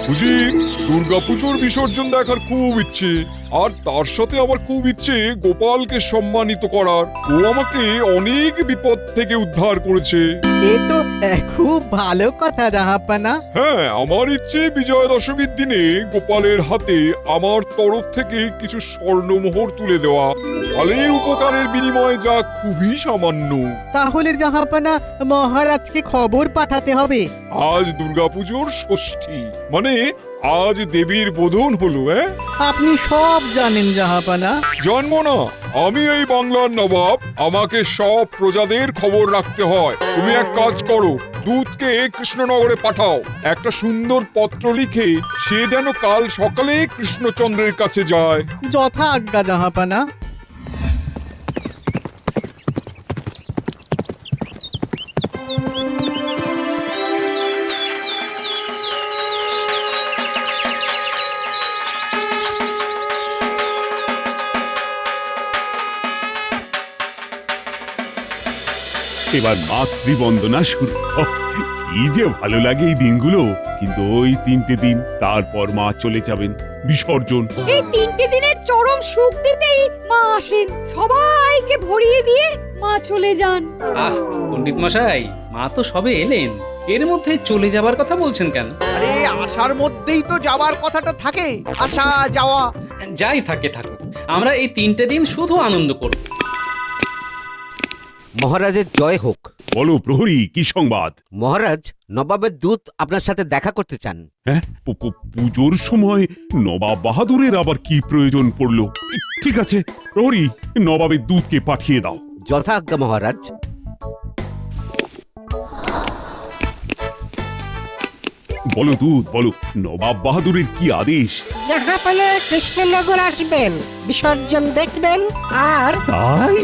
বুঝি দুর্গাপুজোর বিসর্জন দেখার খুব ইচ্ছে, আর তার সাথে আমার খুব ইচ্ছে গোপালকে সম্মানিত করার। ও আমাকে অনেক বিপদ থেকে উদ্ধার করেছে। এ তো খুব ভালো কথা জাহাপানা। হ্যাঁ, আমার ইচ্ছে বিজয়া দশমীর দিনে গোপালের হাতে আমার তরফ থেকে কিছু স্বর্ণমোহর তুলে দেওয়া। গোপালের উপকারের বিনিময়ে যা খুবই সামান্য। তাহলে জাহাপানা মহারাজকে খবর পাঠাতে হবে। আজ দুর্গাপুজোর ষষ্ঠী, মানে আজ দেবীর বোধন হলো। আপনি সব জানেন জাহাপানা। জানবো না? আমি এই বাংলার নবাব, আমাকে সব প্রজাদের খবর রাখতে হয়। তুমি এক কাজ করো, দূতকে কৃষ্ণনগরে পাঠাও, একটা সুন্দর পত্র লিখে সে যেন কাল সকালে কৃষ্ণচন্দ্রের কাছে যায়। যথা আজ্ঞা জাহাপানা। এবার মাতৃবন্দনা শুরু। কি যে ভালো লাগে এই দিনগুলো। কিন্তু ওই 3টে দিন, তারপর মা চলে যাবেন বিসর্জন। এই 3টে দিনের চরম সুখ দিতেই মা আসেন, সবাইকে ভরিয়ে দিয়ে মা চলে যান। আহ পণ্ডিত মশাই, মা তো সবে এলেন, এর মধ্যে চলে যাবার কথা বলছেন কেন? আরে আসার মধ্যেই তো যাওয়ার কথাটা থাকে, আসা যাওয়া। যাই থাকে থাকুক, আমরা এই 3টে দিন শুধু আনন্দ করব। মহারাজের জয় হোক। বলো প্রহরী, কি সংবাদ? মহারাজ, নবাবের দূত আপনার সাথে দেখা করতে চান। হ্যাঁ, পুজোর সময় নবাব বাহাদুরের আবার কি প্রয়োজন পড়লো? ঠিক আছে প্রহরী, নবাবের দূতকে পাঠিয়ে দাও। যথা আজ্ঞা মহারাজ। বলো দূত, বলো নবাব বাহাদুরের কি আদেশ? জাহাপানা কৃষ্ণনগর আসবেন, বিসর্জন দেখবেন। আর তাই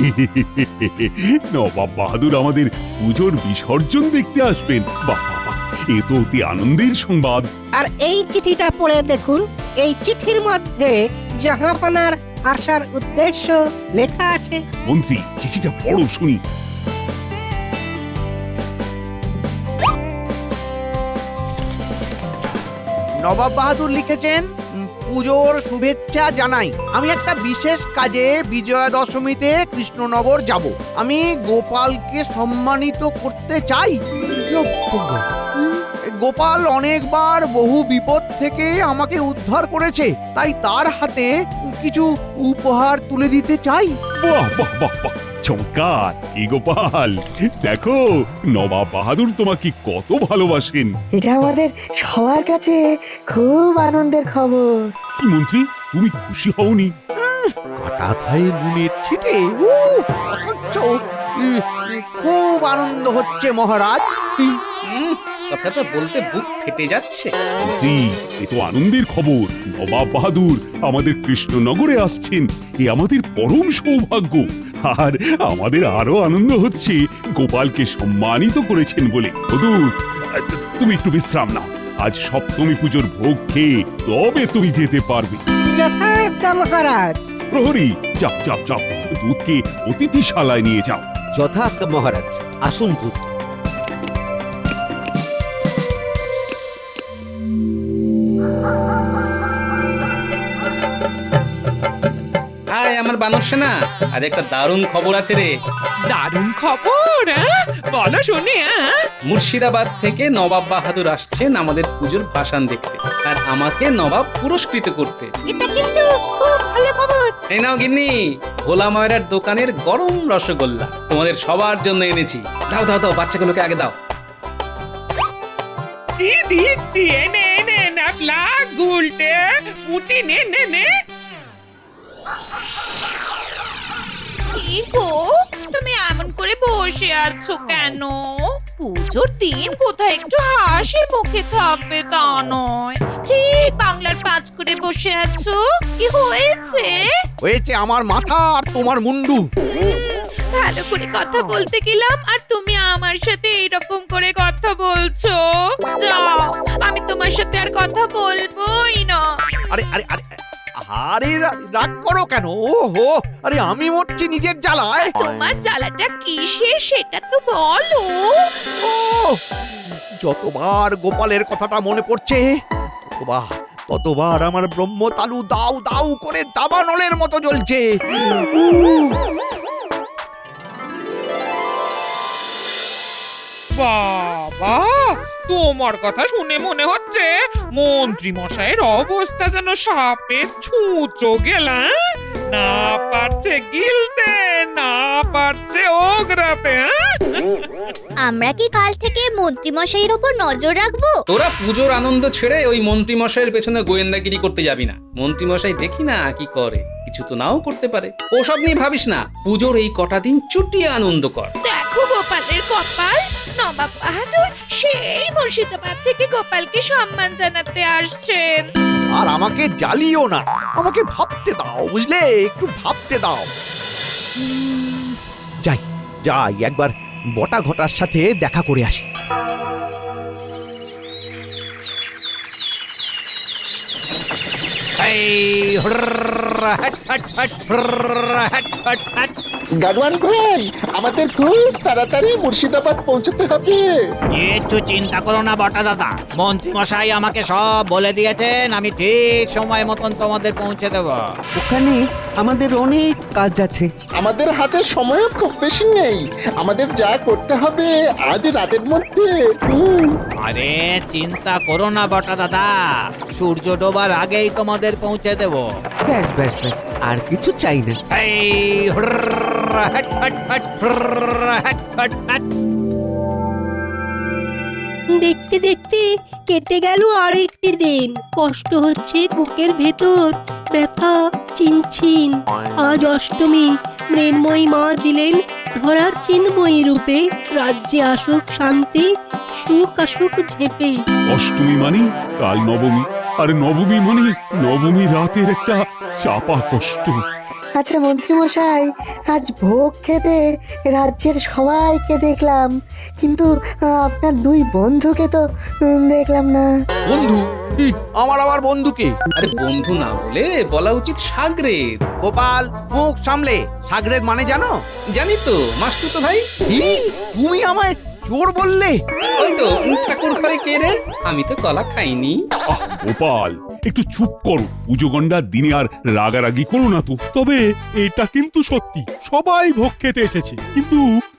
নবাব বাহাদুর আমাদের পুজোর বিসর্জন দেখতে আসবেন? বাহ বাহ বাহ, এ তো অতি আনন্দের সংবাদ। আর এই চিঠিটা পড়ে দেখুন, এই চিঠির মধ্যে জাহাপানার আসার উদ্দেশ্য লেখা আছে। মন্ত্রী, চিঠিটা পড়ো শুনি। নবাব বাহাদুর লিখেছেন, পুজোর শুভেচ্ছা জানাই। আমি একটা বিশেষ কাজে বিজয়া দশমীতে কৃষ্ণনগর যাব। আমি গোপালকে সম্মানিত করতে চাই। গোপাল অনেকবার বহু বিপদ থেকে আমাকে উদ্ধার করেছে, তাই তার হাতে কিছু উপহার তুলে দিতে চাই। বাহ বাহ বাহ বাহ, চমৎকার! কি গোপাল, দেখো নবাব বাহাদুর তোমাকে কত ভালোবাসেন। এটা আমাদের সবার কাছে খুব আনন্দের খবর। কি মন্ত্রী, তুমি খুশি হওনি? কাটা খাই নুনের ছিটে অসহ্য। খুব আনন্দ হচ্ছে মহারাজ। কথাটা বলতে বুক ফেটে যাচ্ছে। মন্ত্রী, এ তো আনন্দের খবর। নবাব বাহাদুর আমাদের কৃষ্ণনগরে আসছেন, এ আমাদের পরম সৌভাগ্য। আর আমাদের আরো আনন্দ হচ্ছে গোপালকে সম্মানিত করেছেন বলে। দূত, তুমি একটু বিশ্রাম নাও। আজ সপ্তমী পুজোর ভোগ খেয়ে তবে তুমি যেতে পারবে। যথা আজ্ঞা মহারাজ। প্রহরী, যাও যাও যাও, দুধকে অতিথিশালায় নিয়ে যাও। যথা আজ্ঞা মহারাজ। আসুন দূত। আয় আমার বানর সেনা, আজ একটা দারুণ খবর আছে রে। দারুণ খবর, বলো শুনি। মুর্শিদাবাদ থেকে নবাব বাহাদুর আসছেন আমাদের পুজোর ভাসান দেখতে, আর আমাকে নবাব পুরস্কৃত করতে। এটা কিন্তু খুব ভালো খবর। এই নাও গিন্নি, ভোলা ময়রার দোকানের গরম রসগোল্লা তোমাদের সবার জন্য এনেছি। দাও দাও দাও, বাচ্চাগুলোকে আগে দাও। দিচ্ছি, এনে এনে নাকলা গুলটে উঠি নে নে নে। কি গো, তুমি এমন করে বসে আছো কেন? পুজোর দিন কোথায় একটু হাসি মুখে থাকবে তা নয়, ঠিক বাংলার পাঁচ করে বসে আছো। কি হয়েছে? হয়েছে আমার মাথা আর তোমার মুন্ডু। ভালো করে কথা বলতে গেলাম আর তুমি আমার সাথে এইরকম করে কথা বলছো। যাও, আমি তোমার সাথে আর কথা বলবোই না। আরে আরে আরে আরে রাগ করো কেন? ওহো, আরে আমি মরছি নিজের জ্বালায়। তোমার জ্বালাটা কিসের সেটা তো বলো। যতবার গোপালের কথাটা মনে পড়ছে ততবার আমার ব্রহ্মতালু দাউ দাউ করে দাবানলের মতো জ্বলছে। বাবা, তোমার কথা শুনে মনে হচ্ছে মন্ত্রী মশাইয়ের অবস্থা যেন সাপের ছুঁচো গেলা, না পারছে গিলতে, না পারছে ওগরাতে। আমরা কি কাল থেকে মন্ত্রী মশাইয়ের উপর নজর রাখবো? তোরা পুজোর আনন্দ ছেড়ে ওই মন্ত্রী মশাইয়ের পেছনে গোয়েন্দাগিরি করতে যাবি না। মন্ত্রী মশাই দেখি না কি করে, কিছু তো নাও করতে পারে। ওসব নিয়ে ভাবিস না, পুজোর এই কটা দিন চুটিয়ে আনন্দ কর। দেখো গোপালের কপাল, নবাব বাহাদুর সেই মুর্শিদাবাদ থেকে গোপালকে সম্মান জানাতে আসছেন। আর আমাকে জ্বালিও না, আমাকে ভাবতে দাও, বুঝলে? একটু ভাবতে দাও। যাই যাই একবার বটা ঘটার সাথে দেখা করে আসি। গাড়োয়ান ভাই, আমাদের খুব তাড়াতাড়ি মুর্শিদাবাদ পৌঁছতে হবে। একটু চিন্তা করো না বটা দাদা, মন্ত্রী মশাই আমাকে সব বলে দিয়েছেন, আমি ঠিক সময় মতন তোমাদের পৌঁছে দেব। ওখানে আমাদের অনেক কাজ আছে। আমাদের হাতে সময়ও খুব বেশি নেই, আমাদের যা করতে হবে আজ রাতের মধ্যে। আরে চিন্তা করো না বটা দাদা, সূর্য ডোবার আগেই তোমাদের পৌঁছে দেব। ব্যাস ব্যাস ব্যাস, আর কিছু চাই না। দেখতে দেখতে কেটে গেল আর একটি দিন। কষ্ট হচ্ছে বুকের ভেতর, ব্যথা চিনচিন। আজ অষ্টমী, মৃন্ময়ী মা দিলেন ধরার চিন্ময়ী রূপে। রাজ্যে আসুক শান্তি, সুখ আসুক ঝেপে। অষ্টমী মানে কাল নবমী, আর নবমী মানে নবমী রাতের একটা চাপা কষ্ট। আচ্ছা মন্ত্রী মশাই, আজ ভোগ খেতে রাজ্যের সবাইকে দেখলাম, কিন্তু আপনার দুই বন্ধুকে তো দেখলাম না। বন্ধু? আমার আবার বন্ধুকে? আরে বন্ধু না বলে বলা উচিত সাগরেদ। গোপাল, মুখ সামলে। সাগরেদ মানে জানো? জানি তো, মাস্তুতো ভাই। তুমি আমায় চোর বললে? ওই তো ঠাকুর ঘরে কে রে? আমি তো কলা খাইনি। গোপাল, একটু চুপ করো। পুজো গন্ডার দিনে আর রাগারাগি করো না তো। তবে এটা কিন্তু সত্যি, সবাই ভোগ খেতে এসেছে, কিন্তু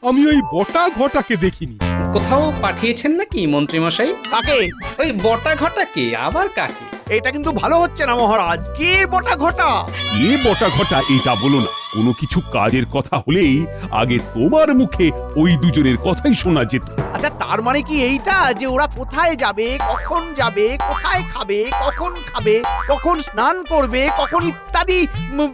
আমি ওই বটা ঘটাকে দেখিনি। কোথাও পাঠিয়েছেন নাকি মন্ত্রী মশাই? কাকে? ওই বটা ঘটাকে? আবার কাকে? এটা কিন্তু ভালো হচ্ছে না মহারাজ। কে বটা ঘটা? কে বটা ঘটা এটা বলো না। কোনো কিছু কাজের কথা হলেই আগে তোমার মুখে ওই দুজনের কথাই শোনা যেত। আচ্ছা, তার মানে কি এইটা যে ওরা কোথায় যাবে, কখন যাবে, কোথায় খাবে, কখন খাবে, কখন স্নান করবে, কখন ইত্যাদি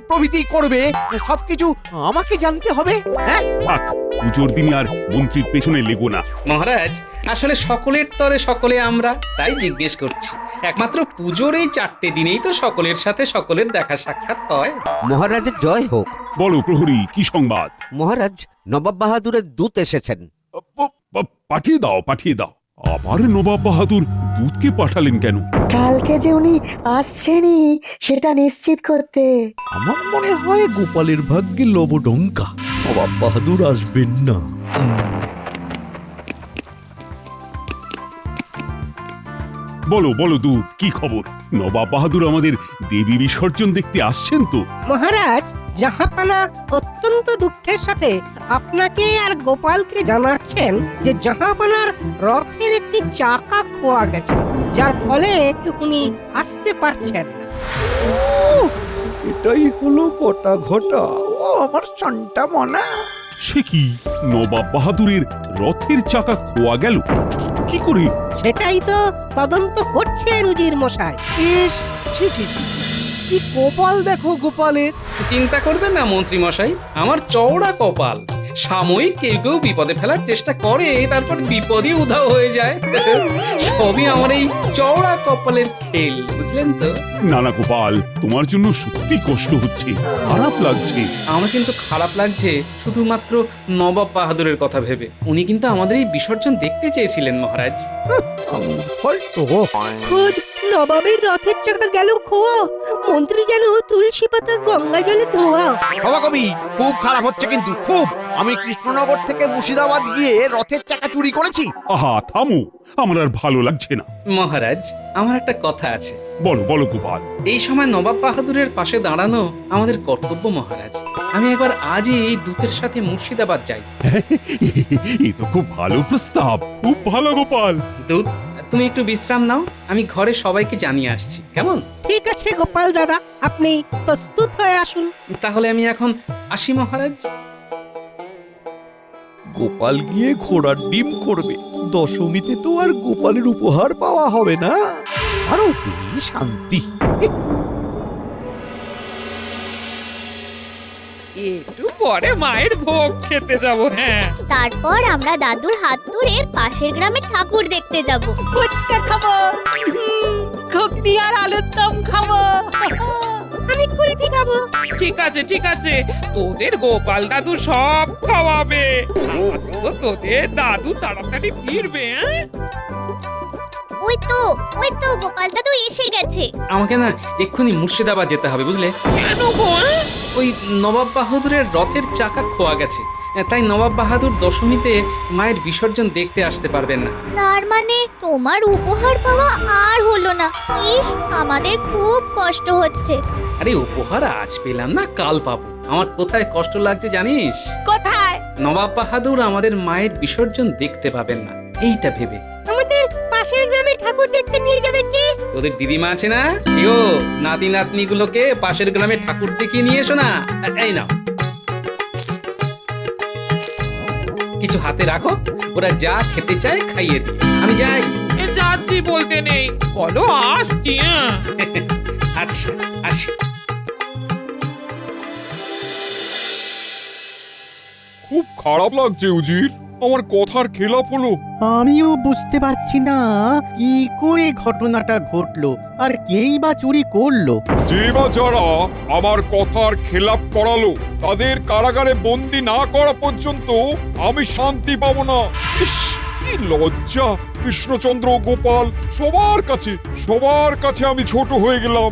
প্রভৃতি করবে, সবকিছু আমাকে জানতে হবে? হ্যাঁ, থাক, পুজোর দিনে আর মন্ত্রীর পেছনে লেগো না। মহারাজ, আসলে সকলের তরে সকলে আমরা, তাই জিজ্ঞেস করছি। একমাত্র পুজোর এই 4টে দিনেই তো সকলের সাথে সকলের দেখা সাক্ষাৎ হয়। মহারাজের জয় হোক। বলো প্রহরী, কি সংবাদ? মহারাজ, নবাব বাহাদুরের দূত এসেছেন। পাঠিয়ে দাও, পাঠিয়ে দাও। আবার নবাব বাহাদুর দূতকে পাঠালেন কেন? কালকে যে উনি আসছেনই সেটা নিশ্চিত করতে। আমার মনে হয় গোপালের ভাগ্যে লবডঙ্কা, নবাব বাহাদুর আসবেন না। বলো বলো দূত, কি খবর? নবাব বাহাদুর আমাদের দেবী বিসর্জন দেখতে আসছেন তো? মহারাজ, জাহাপানা অত্যন্ত দুঃখের সাথে আপনাকে আর গোপালকে জানাচ্ছেন যে জাহাপানার রথের একটি চাকা খোয়া গেছে, যার ফলে উনি আসতে পারছেন না। এটাই হলো বটা ঘটা। ও আমার সন্টা মনা। সে কি, নবাব বাহাদুরের রথের চাকা খোয়া গেল কি করে? সেটাই তো তদন্ত করছে রুজির মশাই। ইস, ছি ছি ছি, কি কপাল দেখো গোপালের। চিন্তা করবেন না মন্ত্রী মশাই, আমার চওড়া কপাল। সাময়িক কেউ কেউ বিপদে ফেলার চেষ্টা করে, তারপর বিপদই উধাও হয়ে যায়। সবই আমার এই চওড়া কপালের খেল, বুঝলেন তো? না না গোপাল, তোমার জন্য সত্যি কষ্ট হচ্ছে, খারাপ লাগছে। আমার কিন্তু খারাপ লাগছে শুধুমাত্র নবাব বাহাদুরের কথা ভেবে। উনি কিন্তু আমাদের এই বিসর্জন দেখতে চেয়েছিলেন মহারাজ। হয়তো খোদ নবাবের রথের চাকা গেল খোয়া, মন্ত্রী যেন তুলসী পাতা গঙ্গা জলে ধোয়া। সভাকবি, খুব খারাপ হচ্ছে কিন্তু, খুব। আমি কৃষ্ণনগর থেকে মুর্শিদাবাদ গিয়ে রথের চাকা চুরি করেছি? আহা থামো, আমার আর ভালো লাগছে না। মহারাজ, আমার একটা কথা আছে। বলো বলো গোপাল। এই সময় নবাব বাহাদুরের পাশে দাঁড়ানো আমাদের কর্তব্য মহারাজ। আমি একবার আজই এই দূতের সাথে মুর্শিদাবাদ যাই। এ তো খুব ভালো প্রস্তাব, খুব ভালো গোপাল। দূত, তুমি একটু বিশ্রাম নাও, আমি ঘরে সবাইকে জানিয়ে আসছি, কেমন? ঠিক আছে গোপাল দাদা, আপনি প্রস্তুত হয়ে আসুন। তাহলে আমি এখন আসি মহারাজ। গোপাল গিয়ে ঘোড়ার ডিম করবে, দশমীতে তো আর গোপালের উপহার পাওয়া হবে না। আরো শান্তি। একটু পরে মায়ের ভোগ খেতে যাব। হ্যাঁ, তারপর আমরা দাদুর হাত ধরে পাশের গ্রামে ঠাকুর দেখতে যাব। ফুচকা খাবো, ঘুগনি আর আলুর দম খাবো, আমি কুলফি খাবো। ঠিক আছে ঠিক আছে, তোদের গোপাল দাদু সব খাওয়াবে। আজ তো তোদের দাদু তাড়াতাড়ি ফিরবে। হ্যাঁ, ওই তো গোপাল দাদু এসে গেছে। আমাকে না এক্ষুনি মুর্শিদাবাদ যেতে হবে, বুঝলে? কেন গো? ওই নবাব বাহাদুরের রথের চাকা খোয়া গেছে, তাই নবাব বাহাদুর দশমীতে মায়ের বিসর্জন দেখতে আসতে পারবেন না। তার মানে তোমার উপহার পাওয়া আর হলো না। ইস, আমাদের খুব কষ্ট হচ্ছে। আরে উপহার আজ পেলাম না, কাল পাবো। আমার কোথায় কষ্ট লাগছে জানিস? কোথায়? নবাব বাহাদুর আমাদের মায়ের বিসর্জন দেখতে পাবেন না, এইটা ভেবে। আমাদের পাশের গ্রামে ঠাকুর দেখতে নিয়ে যাবে কে? তোদের দিদিমা আছে না, এও নাতি নাতনি গুলোকে পাশের গ্রামে ঠাকুর দেখিয়ে নিয়ে এসো না। এই নাও, কিছু হাতে রাখো, ওরা যা খেতে চায় খাইয়ে দিই। আমি যাই। যাচ্ছি বলতে নেই, বলো আসছি। আচ্ছা, আসি। খুব খারাপ লাগছে উজির, আমার কথার খেলাপ হলো। আমিও বুঝতে পারছি না কি করে ঘটনাটা ঘটলো আর কেই বা চুরি করলো। যে বা যারা আমার কথার খেলাপ করালো তাদের কারাগারে বন্দি না করা পর্যন্ত আমি শান্তি পাবো না। ইস, কি লজ্জা! কৃষ্ণচন্দ্র, গোপাল সবার কাছে আমি ছোট হয়ে গেলাম।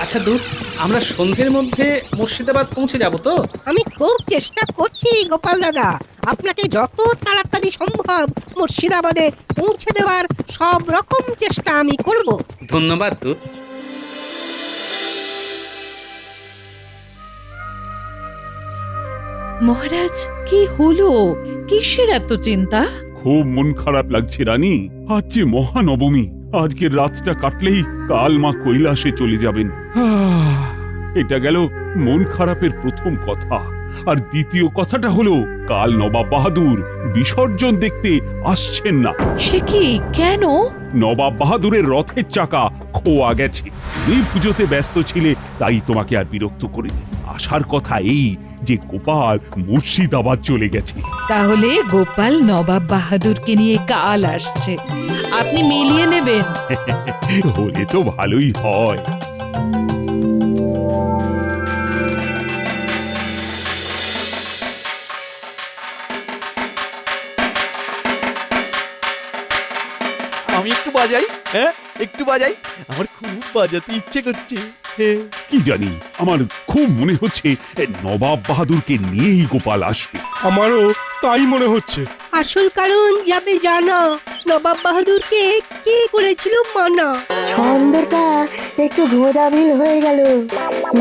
আচ্ছা দূত, আমরা সন্ধ্যের মধ্যে মুর্শিদাবাদ পৌঁছে যাব তো? আমি খুব চেষ্টা করছি গোপাল দাদা, আপনাকে যত তাড়াতাড়ি সম্ভব মুর্শিদাবাদে পৌঁছে দেওয়ার সব রকম চেষ্টা আমি করব। ধন্যবাদ দূত। মহারাজ, কি হলো? কিসের এত চিন্তা? খুব মন খারাপ লাগছে রানী। আজ যে মহানবমী, আজকের রাতটা কাটলেই কাল মা কৈলাসে চলে যাবেন। এটা গেল মন খারাপের প্রথম কথা। আর দ্বিতীয় কথাটা হলো, কাল নবাব বাহাদুর বিসর্জন দেখতে আসছেন না। সে কি, কেন? নবাব বাহাদুরের রথের চাকা খোয়া গেছে। তুমি পুজোতে ব্যস্ত ছিলে, তাই তোমাকে আর বিরক্ত করিনি। আসার কথা এই যে গোপাল মুর্শিদাবাদ চলে গেছে। তাহলে গোপাল নবাব বাহাদুরকে নিয়ে কাল আসছে, আপনি মিলিয়ে নেবেন। হলে তো ভালোই হয়। আমি একটু বাজাই, হ্যাঁ একটু বাজাই, আমার খুব বাজাতে ইচ্ছে করছে। কি জানি, আমার খুব মনে হচ্ছে নবাব বাহাদুরকে নিয়েই গোপাল আসবে। আমারও তাই মনে হচ্ছে। আসল কারণ যাবে জানা, নবাব বাহাদুরকে কে করেছিল মানা। ছন্দটা একটু ভোজামিল হয়ে গেল।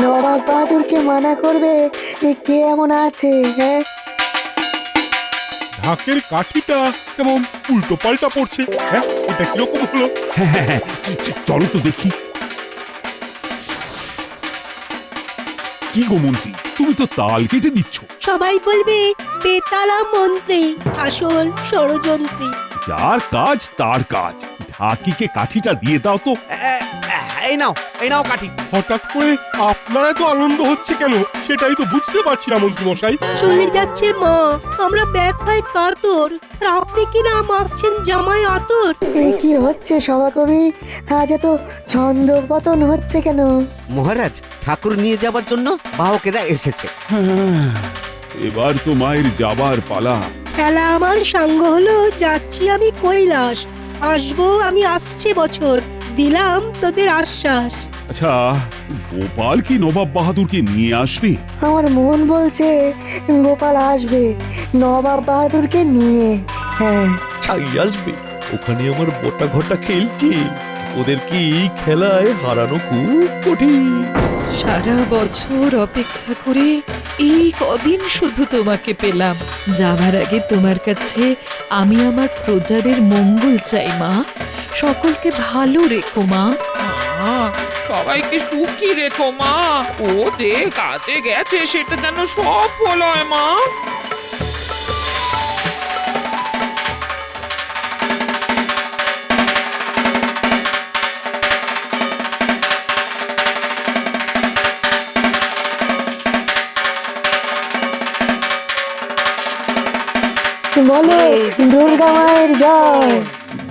নবাব বাহাদুরকে মানা করবে কে এমন আছে? হ্যাঁ, ঢাকের কাঠিটা কেমন উল্টো পাল্টা পড়ছে। হ্যাঁ, এটা কিরকম হলো? হ্যাঁ, চলো তো দেখি। কি গো মন্ত্রী, তুমি তো তাল কেটে দিচ্ছ। সবাই বলবে বেতালা মন্ত্রী, আসল ষড়যন্ত্রী। যার কাজ তার কাজ। ঢাকিকে কাঠিটা দিয়ে দাও তো। এই নাও কাঠি। হঠাৎ করে আপনারা তো আনন্দ হচ্ছে কেন, সেটাই তো বুঝতে পারছি না মন্ত্রী মশাই। চলে যাচ্ছে মা, আমরা ব্যথায় কাতর, আর আপনি কি না মাখছেন জামাই আতর। কি হচ্ছে সভাকবি, আজ এত ছন্দ পতন হচ্ছে কেন? মহারাজ, ঠাকুর নিয়ে যাবার জন্য বাহকেরা এসেছে। হ্যাঁ, এবার তো মায়ের যাবার পালা। খেলা আমার সাঙ্গ হলো, যাচ্ছি আমি কৈলাস। আসবো, আমি আসছে বছর, দিলাম তোদের আশ্বাস। আচ্ছা, গোপাল কি নবাব বাহাদুরকে নিয়ে আসবে? আমার মন বলছে গোপাল আসবে নবাব বাহাদুরকে নিয়ে। হ্যাঁ, ছাই আসবে, ওখানে আমার বটা ঘটা খেলছে, ওদেরকে এই খেলায় হারানো খুব কঠিন। সারা বছর অপেক্ষা করে এই কদিন শুধু তোমাকে পেলাম। যাবার আগে তোমার কাছে আমি আমার প্রজাদের মঙ্গল চাই মা। সকলকে ভালো রেখো মা। সবাইকে সুখী রেখো মা। ও যে কাজে গেছে সেটা যেন সফল হয় মা। বলো দুর্গা মায়ের জয়।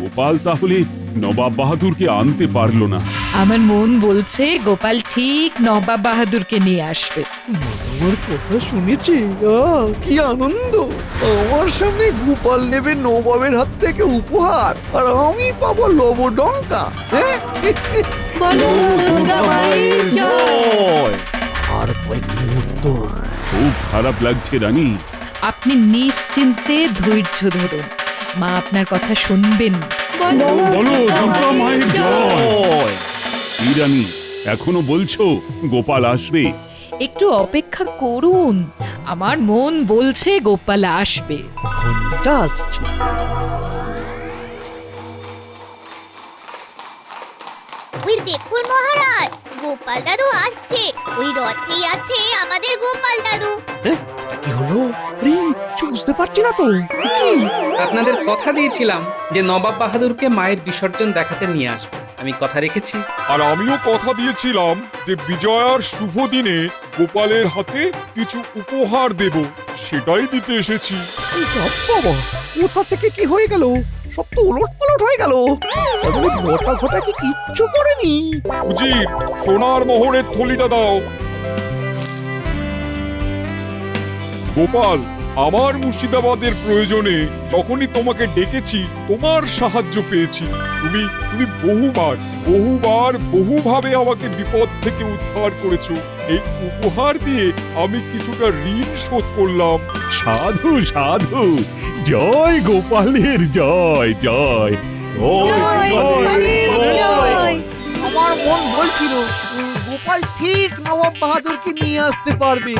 গোপাল তাহলে নবাব বাহাদুরকে আনতে পারলো না। আমার মন বলছে গোপাল ঠিক নবাব বাহাদুরকে নিয়ে আসবে। আমার কথা শুনেছে, কি আনন্দ! আমার সামনে গোপাল নেবে নবাবের হাত থেকে উপহার, আর আমি পাবো লবডঙ্কা। বলো দুর্গা মায়ের জয়। আর কয়েক মুহূর্ত। খুব খারাপ লাগছে রানী। আপনি নিশ্চিন্তে ধৈর্য ধরুন, মা আপনার কথা শুনবেন। বলো দুর্গা মায়ের জয়। এই রানী, এখনো বলছো গোপাল আসবে? একটু অপেক্ষা করুন, আমার মন বলছে গোপাল আসবে। ঘন্টা আসছে। ওই দেখুন মহারাজ, গোপাল দাদু আসছে। ওই রথেই আছে আমাদের গোপাল দাদু। কি হলো? আরে বুঝতে পারছি না তো। কি? আপনাদের কথা দিয়েছিলাম যে নবাব বাহাদুরকে মায়ের বিসর্জন দেখাতে নিয়ে আসবে। আমি কথা রেখেছি। আর আমিও কথা দিয়েছিলাম যে বিজয়ার শুভ দিনে গোপালের হাতে কিছু উপহার দেব, সেটাই দিতে এসেছি। বাবা, কোথা থেকে কি হয়ে গেল? সব তো উলট পালট হয়ে গেল। তাহলে বটা ঘটা কি কিচ্ছু করেনি? উজির, সোনার মোহরের থলিটা দাও। গোপাল, আমার মুর্শিদাবাদের প্রয়োজনে যখনই তোমাকে ডেকেছি তোমার সাহায্য পেয়েছি। তুমি তুমি বহুভাবে আমাকে বিপদ থেকে উদ্ধার করেছো। এই উপহার দিয়ে আমি কিছুটা ঋণ শোধ করলাম। সাধু সাধু, জয় গোপালের জয় জয়। আমার মন বলছিল গোপাল ঠিক নবাব বাহাদুরকে নিয়ে আসতে পারবে।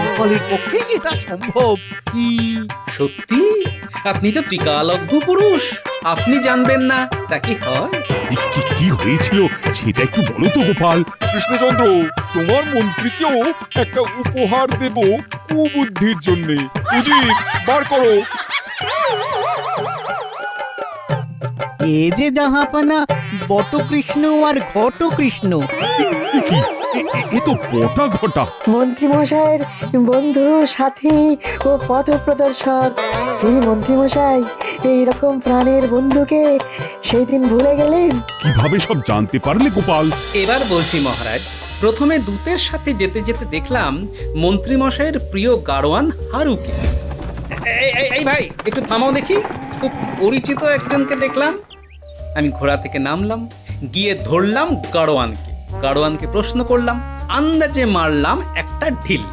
গোপালের পক্ষে এটা সম্ভব কি? সত্যি? আপনি তো ত্রিকালজ্ঞ পুরুষ, আপনি জানবেন না তা কি হয়? কি হয়েছিল সেটা একটু বলো তো গোপাল। কৃষ্ণচন্দ্র, তোমার মন্ত্রীকেও একটা উপহার দেব কুবুদ্ধির জন্য। উজির, বার করো। এ যে জাহাপানা বটকৃষ্ণ আর ঘটকৃষ্ণ। কি এ তো বটা ঘটা। মন্ত্রী মশাইয়ের বন্ধু, সাথী ও পথ প্রদর্শক। কি মন্ত্রী মশাই, এইরকম প্রাণের বন্ধুকে সেই দিন ভুলে গেলেন? কিভাবে সব জানতে পারলে গোপাল? এবার বলছি মহারাজ, প্রথমে দূতের সাথে যেতে যেতে দেখলাম মন্ত্রী মশাইয়ের প্রিয় গাড়োয়ান হারুকে। এই ভাই, একটু থামাও দেখি। খুব পরিচিত একজনকে দেখলাম। আমি ঘোড়া থেকে নামলাম, গিয়ে ধরলাম গাড়োয়ানকে প্রশ্ন করলাম, আন্দাজে মারলাম একটা ঢিল।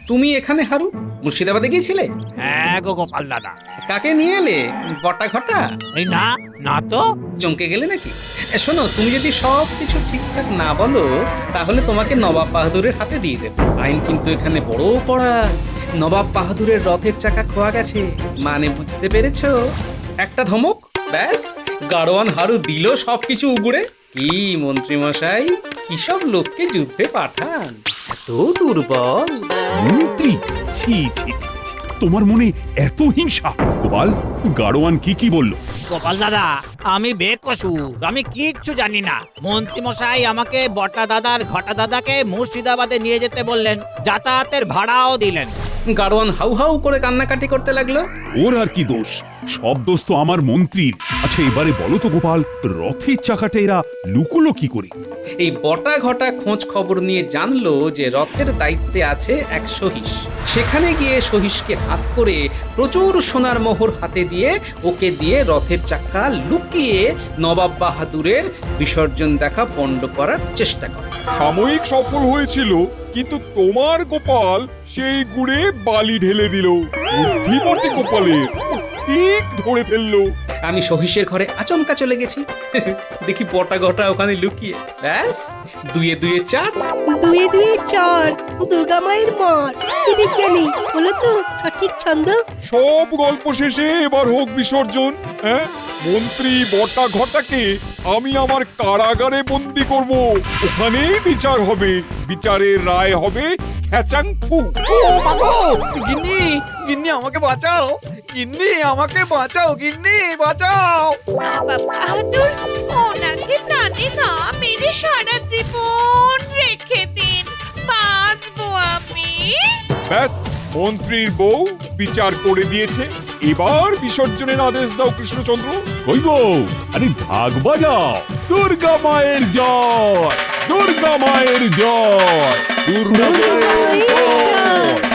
তুমি এখানে হারু? মুর্শিদাবাদে গিয়েছিলে? হ্যাঁ গো গোপাল দাদা। কাকে নিয়ে এলে? বটা ঘটা? এই না, না তো। চমকে গেলে নাকি? শোনো, তুমি যদি সব কিছু ঠিকঠাক না বলো তাহলে তোমাকে নবাব বাহাদুরের হাতে দিয়ে দেব। আইন কিন্তু এখানে বড় কড়া। নবাব বাহাদুরের রথের চাকা খোয়া গেছে, মানে বুঝতে পেরেছো? একটা ধমক, ব্যাস গাড়োয়ান হারু দিল সবকিছু উগুড়ে। কি মন্ত্রী মশাই, কি সব লোককে যুদ্ধে পাঠান, এত দুর্বল। মন্ত্রী, ছি ছি ছি, তোমার মনে এত হিংসা? গোপাল, গাড়োয়ান কি বললো? গোপাল দাদা, আমি বেকসুর, আমি কিচ্ছু জানি না। মন্ত্রী মশাই আমাকে বটা দাদার ঘটা দাদাকে মুর্শিদাবাদে নিয়ে যেতে বললেন, যাতায়াতের ভাড়াও দিলেন। গাড়োয়ান হাউ হাউ করে কান্নাকাটি করতে লাগলো। ওর আর কি দোষ? সব দোষ তো আমার মন্ত্রীর। আচ্ছা এবারে বলো তো গোপাল, রথের চাকাটা এরা লুকোলো কি করে? এই বটা ঘটা খোঁজ খবর নিয়ে জানলো যে রথের দায়িত্বে আছে এক সহিস। সেখানে গিয়ে সহিসকে হাত করে প্রচুর সোনার মোহর হাতে দিয়ে ওকে দিয়ে রথের চাকা লুকিয়ে নবাব বাহাদুরের বিসর্জন দেখা পণ্ড করার চেষ্টা করে। সাময়িক সফল হয়েছিল, কিন্তু তোমার গোপাল সেই গুড়ে বালি ঢেলে দিল। বুদ্ধিমতী গোপালের ঠিক ধরে ফেললো। আমি সহিসের ঘরে আচমকা চলে গেছি। দেখি বটা ঘটা ওখানে লুকিয়ে। ব্যাস, দুয়ে দুয়ে চার। দুয়ে দুয়ে চার, দুর্গা মায়ের মার। কি বিজ্ঞানী, বলো তো সঠিক ছন্দ? সব গল্প শেষে এবার হোক বিসর্জন। হ্যাঁ, মন্ত্রী বটা ঘটাকে আমি আমার কারাগারে বন্দি করব। ওখানেই বিচার হবে, বিচারের রায় হবে হ্যাচাংফু। ও বাবু, গিন্নি গিন্নি আমাকে বাঁচাও, গিন্নি আমাকে বাঁচাও, গিন্নি বাঁচাও। নবাব বাহাদুর ওনাকে প্রাণে না মেরে সারা জীবন রেখে দিন, বাঁচবো আমি। ব্যাস, মন্ত্রীর বউ বিচার করে দিয়েছে। এবার বিসর্জনের আদেশ দাও কৃষ্ণচন্দ্র। কইব, আরে ভাগ বাজাও। দুর্গা মায়ের জয়, দুর্গা মায়ের জয়, দুর্গা মায়ের জয়।